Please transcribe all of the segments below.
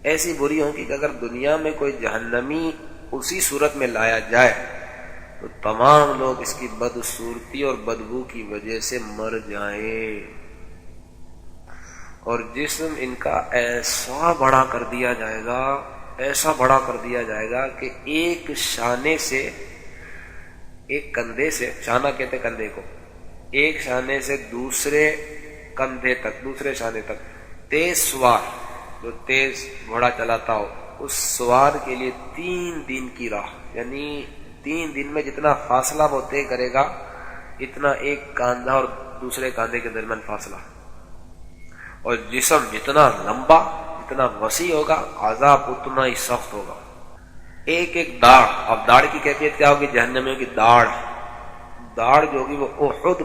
ایسی بری ہوں کہ اگر دنیا میں کوئی جہنمی اسی صورت میں لایا جائے تو تمام لوگ اس کی بدصورتی اور بدبو کی وجہ سے مر جائیں، اور جسم ان کا ایسا بڑا کر دیا جائے گا، ایسا بڑا کر دیا جائے گا کہ ایک شانے سے، ایک کندھے سے، شانہ کہتے کندھے کو، ایک شانے سے دوسرے کندھے تک، دوسرے شانے تک، تیز سوار جو تیز گھوڑا چلاتا ہو اس سوار کے لیے 3 دن کی راہ، یعنی 3 دن میں جتنا فاصلہ وہ طے کرے گا اتنا ایک کاندھا اور دوسرے کاندھے کے درمیان فاصلہ، اور جسم جتنا لمبا، جتنا وسیع ہوگا عذاب اتنا ہی سخت ہوگا۔ ایک ایک داڑھ، اب داڑھ کی کیفیت کیا ہوگی؟ جہنمیوں کی داڑھ جو ہوگی وہ احد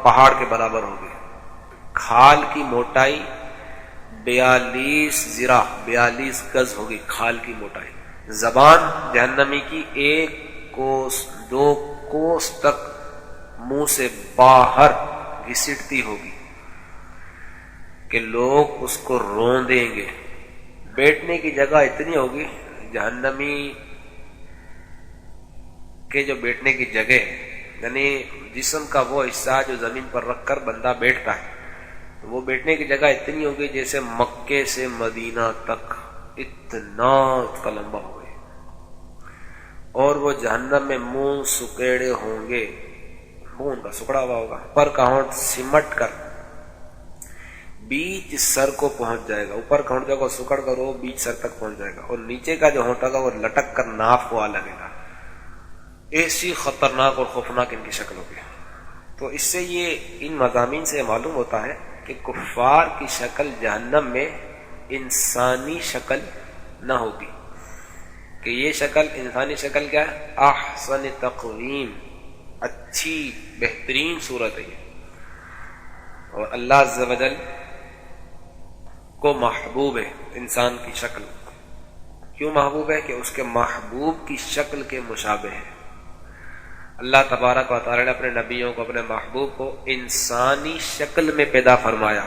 پہاڑ کے برابر ہوگی۔ کھال کی موٹائی 42 ذراع، 42 گز ہوگی کھال کی موٹائی۔ زبان جہنمی کی 1 کوس 2 کوس تک منہ سے باہر گھسٹتی ہوگی کہ لوگ اس کو روندیں گے۔ بیٹھنے کی جگہ اتنی ہوگی جہنمی کے جو بیٹھنے کی جگہ یعنی جسم کا وہ حصہ جو زمین پر رکھ کر بندہ بیٹھتا ہے، وہ بیٹھنے کی جگہ اتنی ہوگی جیسے مکے سے مدینہ تک، اتنا اس کا لمبا ہوگا، اور وہ جہنم میں منہ سکیڑے ہوں گے، منہ ان کا سکڑا ہوا ہوگا، پر کا ہونٹ سمٹ کر بیچ سر کو پہنچ جائے گا، اوپر کا ہونٹ جو سکڑ کر وہ بیچ سر تک پہنچ جائے گا، اور نیچے کا جو ہونٹ ہوگا وہ لٹک کر ناف کو آ لگے گا۔ ایسی خطرناک اور خوفناک ان کی شکل ہوگی۔ تو اس سے یہ ان مضامین سے معلوم ہوتا ہے کہ کفار کی شکل جہنم میں انسانی شکل نہ ہوگی، کہ یہ شکل انسانی شکل کیا ہے؟ احسن تقویم، اچھی بہترین صورت ہے یہ، اور اللہ عز و جل کو محبوب ہے انسان کی شکل۔ کیوں محبوب ہے؟ کہ اس کے محبوب کی شکل کے مشابہ ہے۔ اللہ تبارک و تعالی نے اپنے نبیوں کو، اپنے محبوب کو انسانی شکل میں پیدا فرمایا،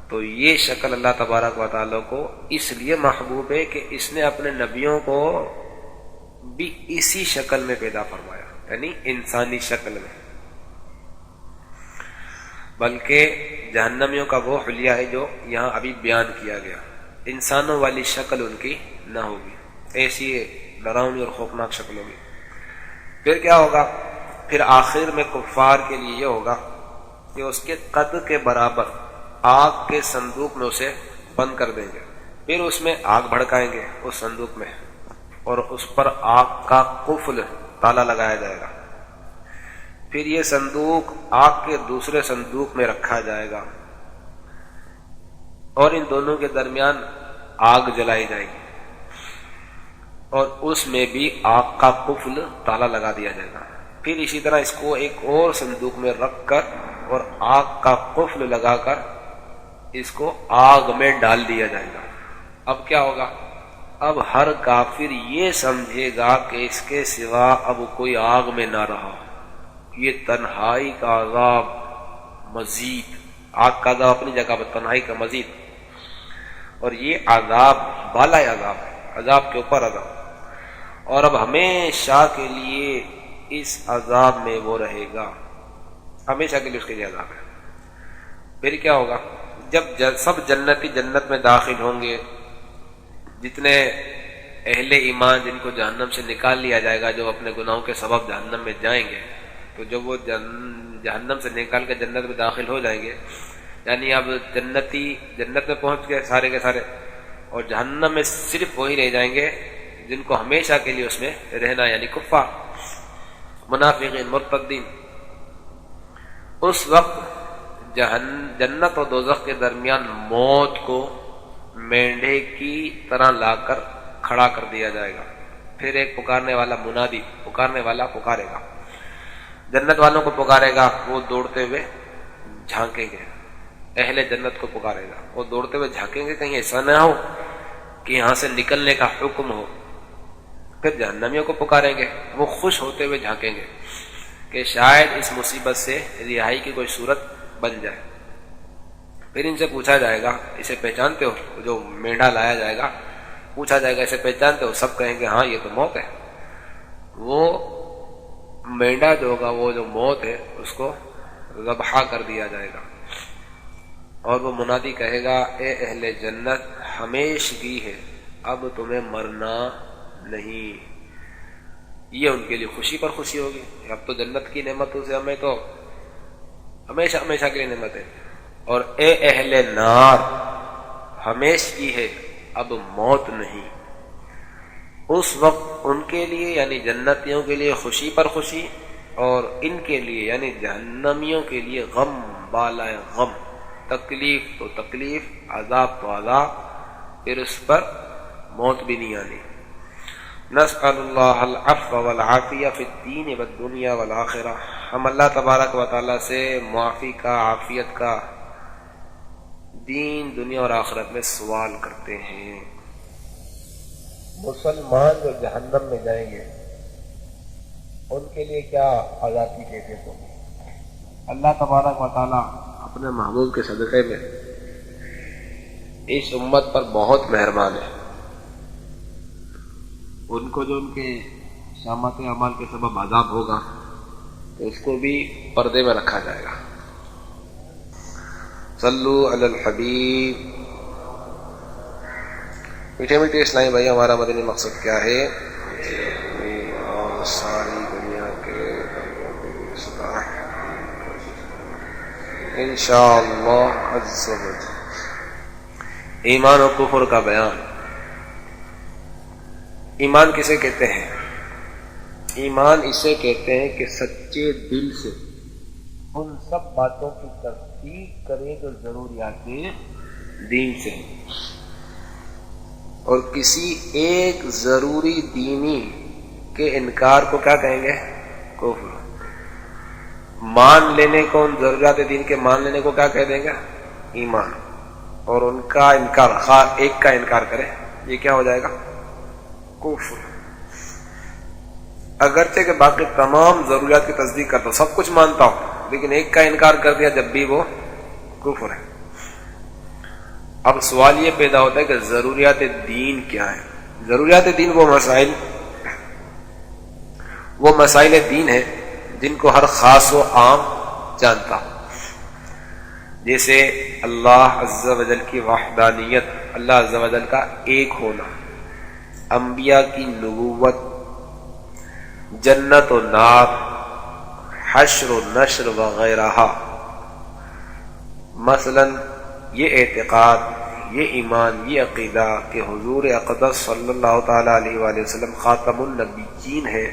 تو یہ شکل اللہ تبارک و تعالی کو اس لیے محبوب ہے کہ اس نے اپنے نبیوں کو بھی اسی شکل میں پیدا فرمایا، یعنی انسانی شکل میں۔ بلکہ جہنمیوں کا وہ حلیہ ہے جو یہاں ابھی بیان کیا گیا، انسانوں والی شکل ان کی نہ ہوگی، ایسی ڈراؤنی اور خوفناک شکل ہوگی۔ پھر کیا ہوگا؟ پھر آخر میں کفار کے لیے یہ ہوگا کہ اس کے قد کے برابر آگ کے صندوق میں اسے بند کر دیں گے، پھر اس میں آگ بھڑکائیں گے اس صندوق میں، اور اس پر آگ کا قفل تالا لگایا جائے گا، پھر یہ صندوق آگ کے دوسرے صندوق میں رکھا جائے گا، اور ان دونوں کے درمیان آگ جلائی جائے گی، اور اس میں بھی آگ کا قفل تالا لگا دیا جائے گا، پھر اسی طرح اس کو ایک اور صندوق میں رکھ کر اور آگ کا قفل لگا کر اس کو آگ میں ڈال دیا جائے گا۔ اب کیا ہوگا؟ اب ہر کافر یہ سمجھے گا کہ اس کے سوا اب کوئی آگ میں نہ رہا، یہ تنہائی کا عذاب مزید، آگ کا عذاب اپنی جگہ پر، تنہائی کا مزید، اور یہ عذاب بالا عذاب ہے، عذاب کے اوپر عذاب، اور اب ہمیشہ کے لیے اس عذاب میں وہ رہے گا، ہمیشہ کے لیے اس کے لیے عذاب ہے۔ پھر کیا ہوگا؟ جب سب جنتی جنت میں داخل ہوں گے، جتنے اہل ایمان جن کو جہنم سے نکال لیا جائے گا، جو اپنے گناہوں کے سبب جہنم میں جائیں گے، تو جب وہ جہنم سے نکال کے جنت میں داخل ہو جائیں گے، یعنی اب جنتی جنت میں پہنچ گئے سارے کے سارے، اور جہنم میں صرف وہی رہ جائیں گے جن کو ہمیشہ کے لیے اس میں رہنا، یعنی کفار، منافقین، مرتدین۔ اس وقت جنت اور دوزخ کے درمیان موت کو مینڈھے کی طرح لا کر کھڑا کر دیا جائے گا، پھر ایک پکارنے والا منادی، پکارنے والا پکارے گا، جنت والوں کو پکارے گا، وہ دوڑتے ہوئے جھانکیں گے، اہل جنت کو پکارے گا، وہ دوڑتے ہوئے جھانکیں گے، کہیں ایسا نہ ہو کہ یہاں سے نکلنے کا حکم ہو۔ پھر جہنمیوں کو پکاریں گے، وہ خوش ہوتے ہوئے جھانکیں گے کہ شاید اس مصیبت سے رہائی کی کوئی صورت بن جائے۔ پھر ان سے پوچھا جائے گا اسے پہچانتے ہو؟ جو مینڈا لایا جائے گا پوچھا جائے گا اسے پہچانتے ہو؟ سب کہیں گے ہاں یہ تو موت ہے۔ وہ مینڈا جو ہوگا، وہ جو موت ہے، اس کو ذبح کر دیا جائے گا، اور وہ منادی کہے گا اے اہل جنت، ہمیشگی ہے، اب تمہیں مرنا نہیں۔ یہ ان کے لیے خوشی پر خوشی ہوگی، اب تو جنت کی نعمتوں سے ہمیں تو ہمیشہ ہمیشہ کے لیے نعمت ہے۔ اور اے اہل نار، ہمیشگی ہے، اب موت نہیں۔ اس وقت ان کے لیے یعنی جنتیوں کے لیے خوشی پر خوشی، اور ان کے لیے یعنی جہنمیوں کے لیے غم بالائے غم، تکلیف تو تکلیف، عذاب تو عذاب، پھر اس پر موت بھی نہیں آنی۔ نسأل اللہ العفو والعافیہ فی الدین والدنیا والآخرہ، ہم اللہ تبارک و تعالیٰ سے معافی کا، عافیت کا دین، دنیا اور آخرت میں سوال کرتے ہیں۔ مسلمان جو جہنم میں جائیں گے ان کے لیے کیا عذاب کی کیفیت ہوگی؟ اللہ تبارک و تعالیٰ اپنے محبوب کے صدقے میں اس امت پر بہت مہربان ہے۔ ان کو جو ان کے شامت اعمال کے سبب عذاب ہوگا تو اس کو بھی پردے میں رکھا جائے گا۔ صلو علی الحبیب۔ میٹھے میٹھے اسلامی بھائی، ہمارا مدنی مقصد کیا ہے؟ اور ساری دنیا کے اصلاح انشاءاللہ عز و جل۔ ایمان و کفر کا بیان۔ ایمان کسے کہتے ہیں؟ ایمان اسے کہتے ہیں کہ سچے دل سے ان سب باتوں کی تصدیق کرے جو ضروریات دین سے، اور کسی ایک ضروری دینی کے انکار کو کیا کہیں گے؟ کفر۔ مان لینے کو، ان ضروریات دین کے مان لینے کو کیا کہہ دیں گے؟ ایمان۔ اور ان کا انکار، خواہ ایک کا انکار کرے، یہ کیا ہو جائے گا؟ کفر۔ اگرچہ کہ باقی تمام ضروریات کی تصدیق کرتا ہوں، سب کچھ مانتا ہوں، لیکن ایک کا انکار کر دیا جب بھی، وہ کفر ہے۔ اب سوال یہ پیدا ہوتا ہے کہ ضروریات دین کیا ہے؟ ضروریات دین وہ مسائل دین ہیں جن کو ہر خاص و عام جانتا ہوں، جیسے اللہ عز و جل کی وحدانیت، اللہ عز و جل کا ایک ہونا، انبیاء کی نبوت، جنت و نار، حشر و نشر وغیرہ۔ مثلا یہ اعتقاد، یہ ایمان، یہ عقیدہ کہ حضور اقدس صلی اللہ تعالیٰ علیہ وآلہ وسلم خاتم النبیین ہے،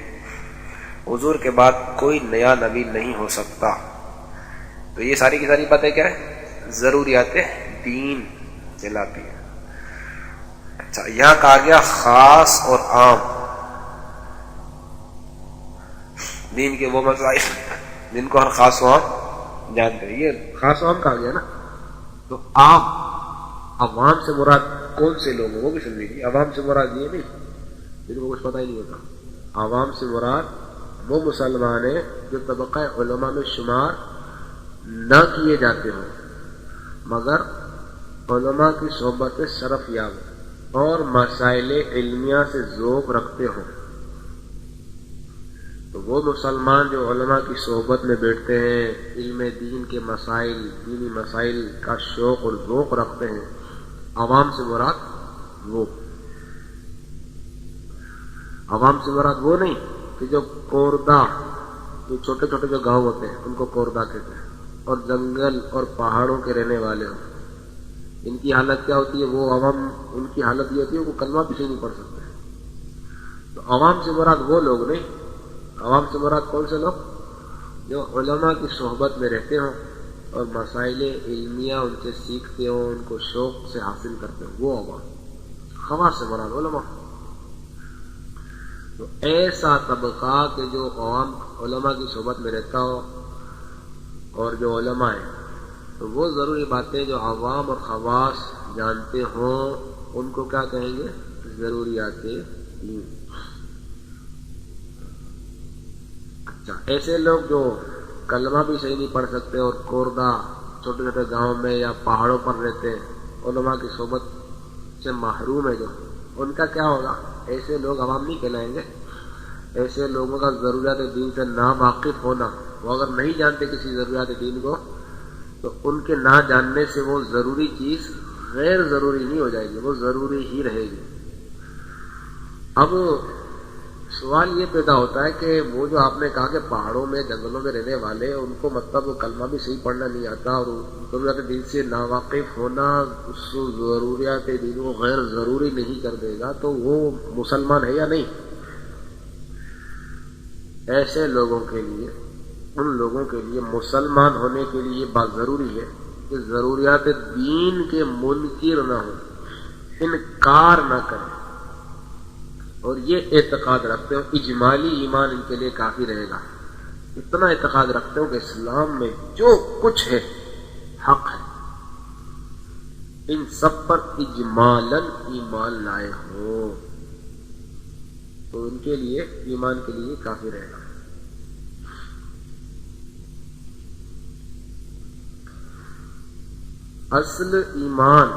حضور کے بعد کوئی نیا نبی نہیں ہو سکتا، تو یہ ساری کی ساری باتیں کیا ہے؟ ضروریات دین کہلاتی ہیں۔ اچھا، یہاں کہا گیا خاص اور عام، دین کے وہ مسائل جن کو ہر خاص و عام جانتے ہیں، یہ خاص و عام کہا گیا نا۔ تو عوام سے مراد کون سے لوگ ہیں وہ بھی سن لیجیے۔ عوام سے مراد یہ نہیں جن کو کچھ پتہ ہی نہیں ہوتا، عوام سے مراد وہ مسلمان ہیں جو طبقہ علماء میں شمار نہ کیے جاتے ہوں، مگر علماء کی صحبت میں شرف یاب اور مسائل علمیہ سے ذوق رکھتے ہوں۔ تو وہ مسلمان جو علماء کی صحبت میں بیٹھتے ہیں، علم دین کے مسائل، دینی مسائل کا شوق اور ذوق رکھتے ہیں، عوام سے مراد وہ۔ عوام سے مراد وہ نہیں کہ جو کوردہ، جو چھوٹے چھوٹے جو گاؤں ہوتے ہیں ان کو کوردہ کہتے ہیں، اور جنگل اور پہاڑوں کے رہنے والے ہوں، ان کی حالت کیا ہوتی ہے؟ وہ عوام، ان کی حالت یہ ہوتی ہے وہ کلمہ بھی صحیح نہیں پڑھ سکتے۔ تو عوام سے مراد وہ لوگ نہیں، عوام سے مراد کون سے لوگ؟ جو علماء کی صحبت میں رہتے ہوں اور مسائل علمیہ ان سے سیکھتے ہوں، ان کو شوق سے حاصل کرتے ہوں، وہ عوام۔ خواص سے مراد علماء۔ تو ایسا طبقہ کہ جو عوام علماء کی صحبت میں رہتا ہو اور جو علماء ہیں، تو وہ ضروری باتیں جو عوام اور خواص جانتے ہوں ان کو کیا کہیں گے؟ ضروریات دین۔ اچھا، ایسے لوگ جو کلمہ بھی صحیح نہیں پڑھ سکتے اور کوردہ چھوٹے چھوٹے گاؤں میں یا پہاڑوں پر رہتے ہیں، علماء کی صحبت سے محروم ہے جو، ان کا کیا ہوگا؟ ایسے لوگ عوام نہیں کہلائیں گے. ایسے لوگوں کا ضروریات دین سے ناواقف ہونا، وہ اگر نہیں جانتے کسی ضروریات دین کو تو ان کے نہ جاننے سے وہ ضروری چیز غیر ضروری نہیں ہو جائے گی، وہ ضروری ہی رہے گی. اب سوال یہ پیدا ہوتا ہے کہ وہ جو آپ نے کہا کہ پہاڑوں میں جنگلوں میں رہنے والے ان کو مطلب کلمہ بھی صحیح پڑھنا نہیں آتا اور ضروریات دین سے ناواقف ہونا اس ضروریات دین کو غیر ضروری نہیں کر دے گا، تو وہ مسلمان ہے یا نہیں؟ ایسے لوگوں کے لیے، ان لوگوں کے لیے مسلمان ہونے کے لیے یہ بات ضروری ہے کہ ضروریات دین کے منکر نہ ہو، انکار نہ کریں، اور یہ اعتقاد رکھتے ہو اجمالی ایمان ان کے لیے کافی رہے گا. اتنا اعتقاد رکھتے ہو کہ اسلام میں جو کچھ ہے حق ہے، ان سب پر اجمالاً ایمان لائے ہو تو ان کے لیے ایمان کے لیے کافی رہے گا. اصل ایمان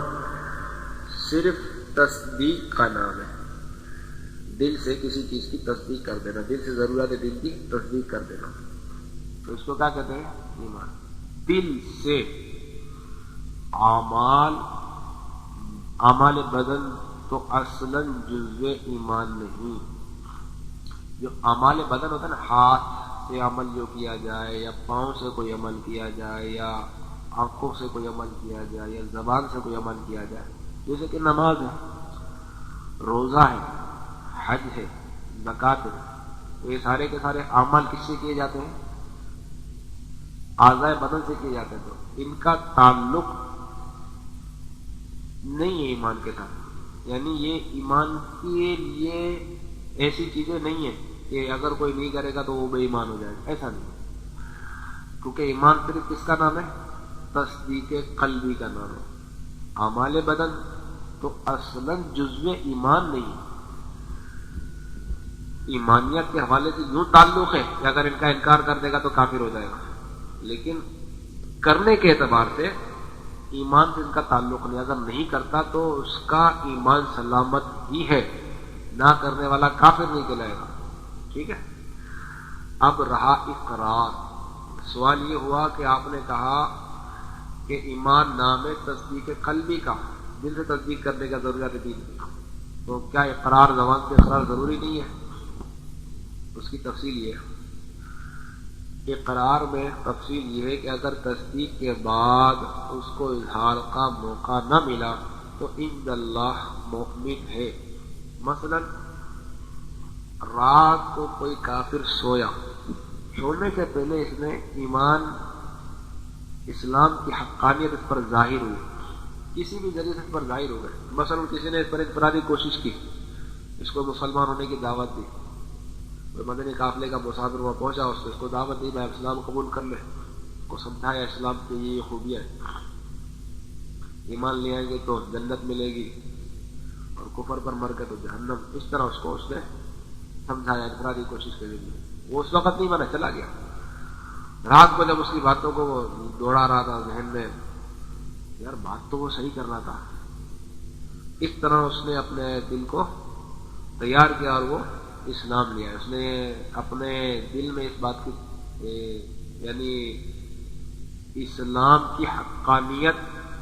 صرف تصدیق کا نام ہے، دل سے کسی چیز کی تصدیق کر دینا، دل سے ضرورت دل کی تصدیق کر دینا، تو اس کو کیا کہتے ہیں؟ ایمان. دل سے اعمال بدن تو اصلاً جزء ایمان نہیں. جو اعمال بدن ہوتا ہے نا، ہاتھ سے عمل جو کیا جائے یا پاؤں سے کوئی عمل کیا جائے یا آنکھوں سے کوئی عمل کیا جائے یا زبان سے کوئی عمل کیا جائے، جیسے کہ نماز ہے، روزہ ہے، حج ہے، زکوٰۃ ہے، تو یہ سارے کے سارے اعمال کس سے کیے جاتے ہیں؟ اعضاء بدن سے کیے جاتے ہیں. تو ان کا تعلق نہیں ہے ایمان کے ساتھ، یعنی یہ ایمان کے لیے ایسی چیزیں نہیں ہیں کہ اگر کوئی نہیں کرے گا تو وہ بے ایمان ہو جائے گا، ایسا نہیں. کیونکہ ایمان صرف کس کا نام ہے؟ تصدیق قلبی کا نام ہے. اعمال بدن تو اصلاً جزو ایمان نہیں ہے. ایمانیت کے حوالے سے یوں تعلق ہے کہ اگر ان کا انکار کر دے گا تو کافر ہو جائے گا، لیکن کرنے کے اعتبار سے ایمان سے ان کا تعلق نہیں. اگر نہیں کرتا تو اس کا ایمان سلامت ہی ہے، نہ کرنے والا کافر نہیں کہلائے گا. ٹھیک ہے. اب رہا اقرار. سوال یہ ہوا کہ آپ نے کہا کہ ایمان نام ہے تصدیق قلبی کا، دل سے تصدیق کرنے کا ضرورت ہے دین، تو کیا اقرار زبان سے اقرار ضروری نہیں ہے؟ اس کی تفصیل یہ ہے، اقرار میں تفصیل یہ ہے کہ اگر تصدیق کے بعد اس کو اظہار کا موقع نہ ملا تو عند اللہ مؤمن ہے. مثلا رات کو کوئی کافر سویا، سونے سے پہلے اس نے ایمان اسلام کی حقانیت اس پر ظاہر ہوئی، کسی بھی ذریعے سے اس پر ظاہر ہو گئے. مثلا کسی نے اس پر انفرادی کوشش کی، اس کو مسلمان ہونے کی دعوت دی، کوئی مدنی قافلے کا مسافر وہاں پہنچا، اس کو دعوت دی میں اسلام قبول کر لے، کو سمجھایا اسلام کی یہ خوبیاں ہیں، ایمان لے آئیں گے تو جنت ملے گی اور کفر پر مر گئے تو جہنم. اس طرح اس کو اس نے سمجھایا انفرادی کوشش کے ذریعے. وہ اس وقت نہیں مانا، چلا گیا. رات کو جب اس کی باتوں کو وہ دوڑا رہا تھا ذہن میں، یار بات تو وہ صحیح کر رہا تھا، اس طرح اس نے اپنے دل کو تیار کیا اور وہ اسلام لیا. اس نے اپنے دل میں اس بات کی یعنی اسلام کی حقانیت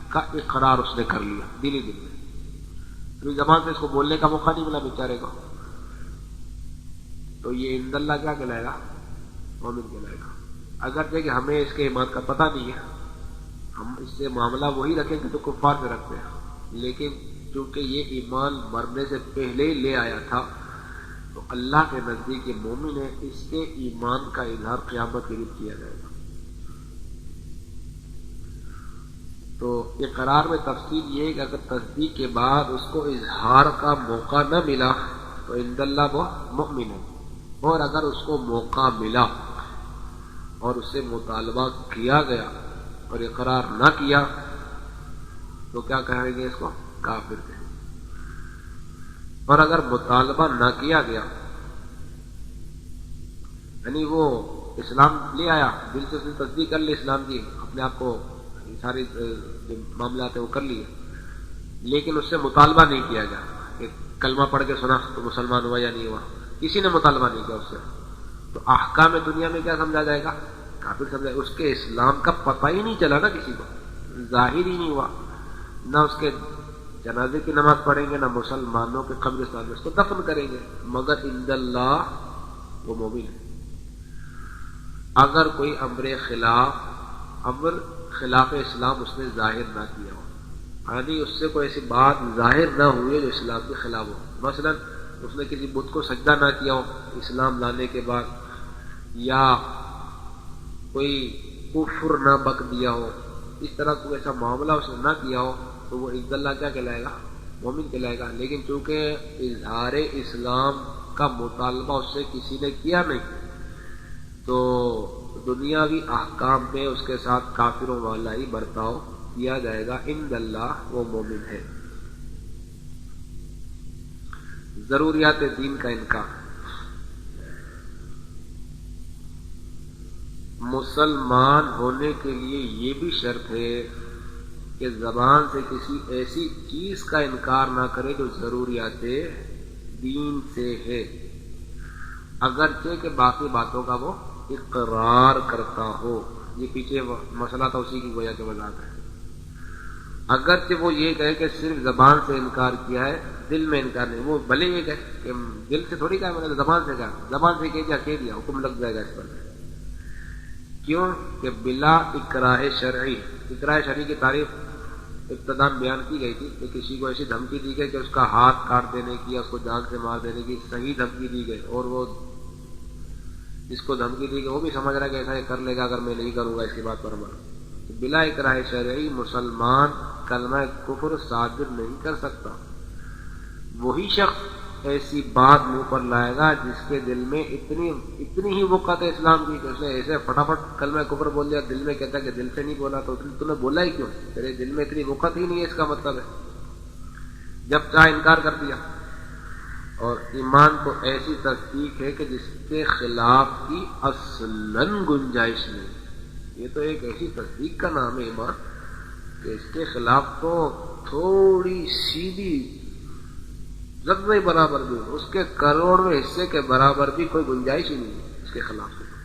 کا اقرار اس نے کر لیا دلی دل میں. پھر زبان سے اس کو بولنے کا موقع نہیں ملا بیچارے کو، تو یہ عند اللہ کیا کہلائے گا؟ مومن کہلائے گا. اگرچہ کہ ہمیں اس کے ایمان کا پتہ نہیں ہے، ہم اس سے معاملہ وہی رکھیں گے تو کفار سے رکھتے ہیں، لیکن چونکہ یہ ایمان مرنے سے پہلے ہی لے آیا تھا تو اللہ کے نزدیک یہ مومن ہے، اس کے ایمان کا اظہار قیامت کے دن کیا جائے گا. تو اقرار میں تفصیل یہ ہے کہ اگر تصدیق کے بعد اس کو اظہار کا موقع نہ ملا تو عند اللہ وہ مؤمن ہے، اور اگر اس کو موقع ملا اور اس سے مطالبہ کیا گیا اور اقرار نہ کیا تو کیا کہیں گے؟ اس کو کافر کہیں گے. اور اگر مطالبہ نہ کیا گیا یعنی وہ اسلام لے آیا، دل سے اس نے تصدیق کر لی اسلام کی، اپنے آپ کو یہ سارے جو معاملات ہیں وہ کر لیے، لیکن اس سے مطالبہ نہیں کیا گیا کہ کلمہ پڑھ کے سنا تو مسلمان ہوا یا نہیں ہوا، کسی نے مطالبہ نہیں کیا اس سے، تو احکام دنیا میں کیا سمجھا جائے گا؟ کافر سمجھا، اس کے اسلام کا پتہ ہی نہیں چلا نا، کسی کو ظاہر ہی نہیں ہوا، نہ اس کے جنازے کی نماز پڑھیں گے، نہ مسلمانوں کے قبرستان میں اس کو دفن کریں گے، مگر عند اللہ وہ مومن ہے۔ اگر کوئی امر خلاف اسلام اس نے ظاہر نہ کیا ہو، یعنی اس سے کوئی ایسی بات ظاہر نہ ہوئی جو اسلام کے خلاف ہو، مثلا اس نے کسی بت کو سجدہ نہ کیا ہو اسلام لانے کے بعد، یا کوئی کفر نہ بک دیا ہو، اس طرح کوئی ایسا معاملہ اس نے نہ کیا ہو، تو وہ عند اللہ کیا کہلائے گا؟ مومن کہلائے گا۔ لیکن چونکہ اظہار اسلام کا مطالبہ اس سے کسی نے کیا نہیں، تو دنیاوی احکام میں اس کے ساتھ کافروں والا ہی برتاؤ کیا جائے گا، عند اللہ وہ مومن ہے۔ ضروریات دین کا انکار، مسلمان ہونے کے لیے یہ بھی شرط ہے کہ زبان سے کسی ایسی چیز کا انکار نہ کرے جو ضروریات دین سے ہے، اگرچہ کہ باقی باتوں کا وہ اقرار کرتا ہو۔ یہ پیچھے مسئلہ تھا، اسی کی وجہ کے وضاحت ہے۔ اگرچہ وہ یہ کہے کہ صرف زبان سے انکار کیا ہے، دل میں انکار نہیں، وہ بھلے یہ کہے کہ دل سے تھوڑی کہا، میں نے زبان سے کہا، زبان سے کہہ دیا حکم لگ جائے گا اس پر۔ کیوں کہ بلا اکراہ شرعی، اکراہ شرعی کی تعریف ابتدا بیان کی گئی تھی کہ کسی کو ایسی دھمکی دی گئی کہ اس کا ہاتھ کاٹ دینے کی یا اس کو جان سے مار دینے کی صحیح دھمکی دی گئی، اور وہ جس کو دھمکی دی گئی وہ بھی سمجھ رہا ہے کہ ایسا یہ کر لے گا اگر میں نہیں کروں گا اس کی بات پر عمل۔ تو بلا اکراہ شرعی مسلمان کلمہ کفر صادر نہیں کر سکتا۔ وہی شخص ایسی بات منہ پر لائے گا جس کے دل میں اتنی ہی وقت ہے اسلام کی کہ اس نے ایسے فٹافٹ کلمہ کفر بول دیا، دل میں کہتا ہے کہ دل سے نہیں بولا، تو تم نے بولا ہی کیوں؟ تیرے دل میں اتنی وقت ہی نہیں ہے، اس کا مطلب ہے جب چاہے انکار کر دیا۔ اور ایمان تو ایسی تصدیق ہے کہ جس کے خلاف کی اصلاً گنجائش نہیں۔ یہ تو ایک ایسی تصدیق کا نام ہے ایمان کہ اس کے خلاف تو تھوڑی سی بھی ذرے برابر بھی، اس کے کروڑویں حصے کے برابر بھی کوئی گنجائش ہی نہیں ہے اس کے خلاف۔